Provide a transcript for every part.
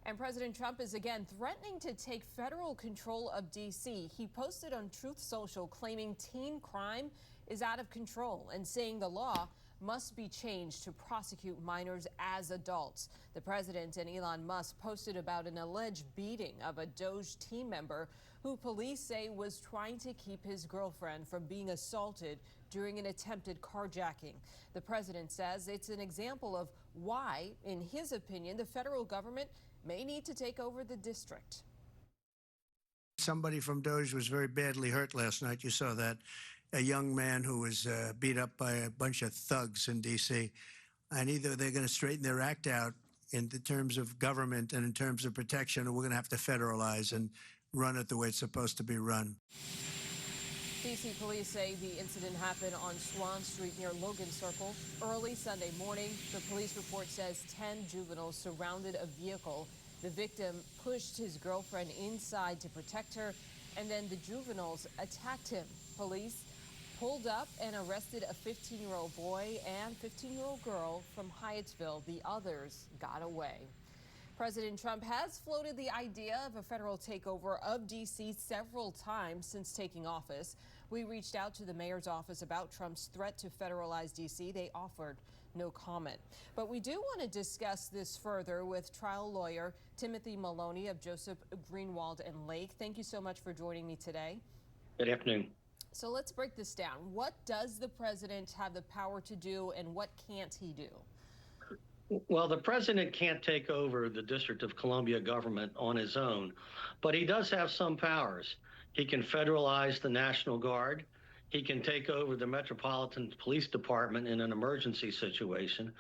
And President Trump is again threatening to take federal control of D.C. He posted on Truth Social claiming teen crime is out of control and saying the law must be changed to prosecute minors as adults. The president and Elon Musk posted about an alleged beating of a DOGE team member who police say was trying to keep his girlfriend from being assaulted during an attempted carjacking. The president says it's an example of why, in his opinion, the federal government may need to take over the district. Somebody from DOGE was very badly hurt last night. You saw that. A young man who was beat up by a bunch of thugs in D.C. And either they're going to straighten their act out in the terms of government and in terms of protection, or we're going to have to federalize and run it the way it's supposed to be run. D.C. police say the incident happened on Swan Street near Logan Circle early Sunday morning. The police report says 10 juveniles surrounded a vehicle. The victim pushed his girlfriend inside to protect her, and then the juveniles attacked him. Police pulled up and arrested a 15-year-old boy and 15-year-old girl from Hyattsville. The others got away. President Trump has floated the idea of a federal takeover of D.C. several times since taking office. We reached out to the mayor's office about Trump's threat to federalize D.C. They offered no comment. But we do want to discuss this further with trial lawyer Timothy Maloney of Joseph Greenwald and Lake. Thank you so much for joining me today. Good afternoon. So let's break this down. What does the president have the power to do and what can't he do? Well, the president can't take over the District of Columbia government on his own, but he does have some powers. He can federalize the National Guard. He can take over the Metropolitan Police Department in an emergency situation.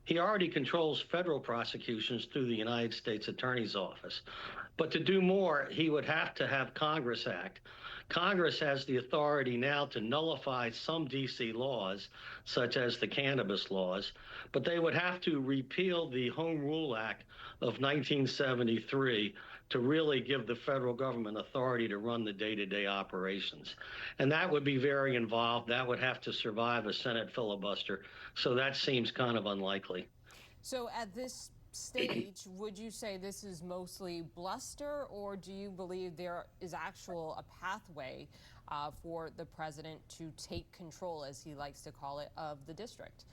He already controls federal prosecutions through the United States Attorney's Office. But to do more, he would have to have Congress act. Congress has the authority now to nullify some D.C. laws, such as the cannabis laws, but they would have to repeal the Home Rule Act of 1973 to really give the federal government authority to run the day-to-day operations. And that would be very involved. That would have to survive a Senate filibuster. So that seems kind of unlikely. So at this stage, would you say this is mostly bluster, or do you believe there is actual a pathway for the president to take control, as he likes to call it, of the district?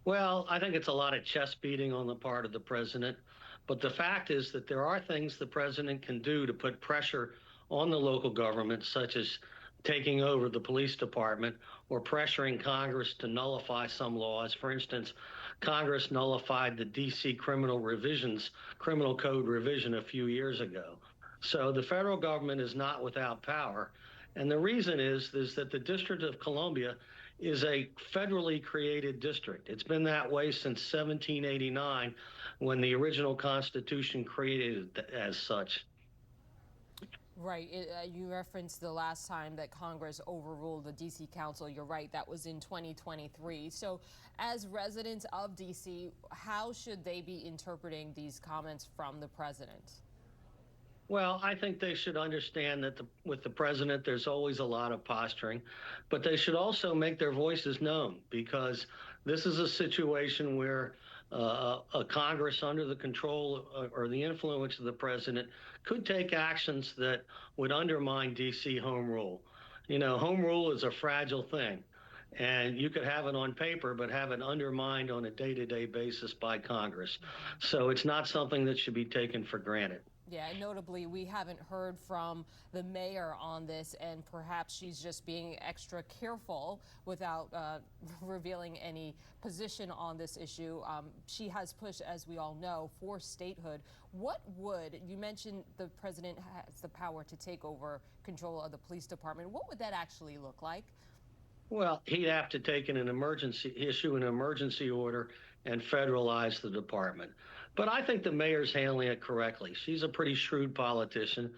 Well, I think it's a lot of chest beating on the part of the president. But the fact is that there are things the president can do to put pressure on the local government, such as taking over the police department or pressuring Congress to nullify some laws. For instance, Congress nullified the D.C. criminal code revision a few years ago. So the federal government is not without power. And the reason is that the District of Columbia is a federally created district. It's been that way since 1789, when the original Constitution created it as such. Right. You referenced the last time that Congress overruled the D.C. Council. You're right. That was in 2023. So as residents of D.C., how should they be interpreting these comments from the president? Well, I think they should understand that with the president, there's always a lot of posturing, but they should also make their voices known, because this is a situation where a Congress under the control or the influence of the president could take actions that would undermine D.C. home rule. You know, home rule is a fragile thing, and you could have it on paper, but have it undermined on a day-to-day basis by Congress. So it's not something that should be taken for granted. Yeah, and notably, we haven't heard from the mayor on this, and perhaps she's just being extra careful without revealing any position on this issue. She has pushed, as we all know, for statehood. You mentioned the president has the power to take over control of the police department. What would that actually look like? Well, he'd have to issue an emergency order and federalize the department. But I think the mayor's handling it correctly. She's a pretty shrewd politician,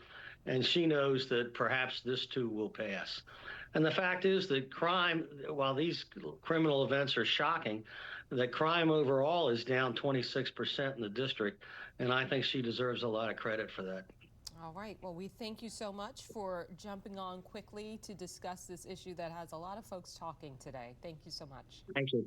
and she knows that perhaps this too will pass. And the fact is that crime, while these criminal events are shocking, that crime overall is down 26% in the district, and I think she deserves a lot of credit for that. All right. Well, we thank you so much for jumping on quickly to discuss this issue that has a lot of folks talking today. Thank you so much. Thank you.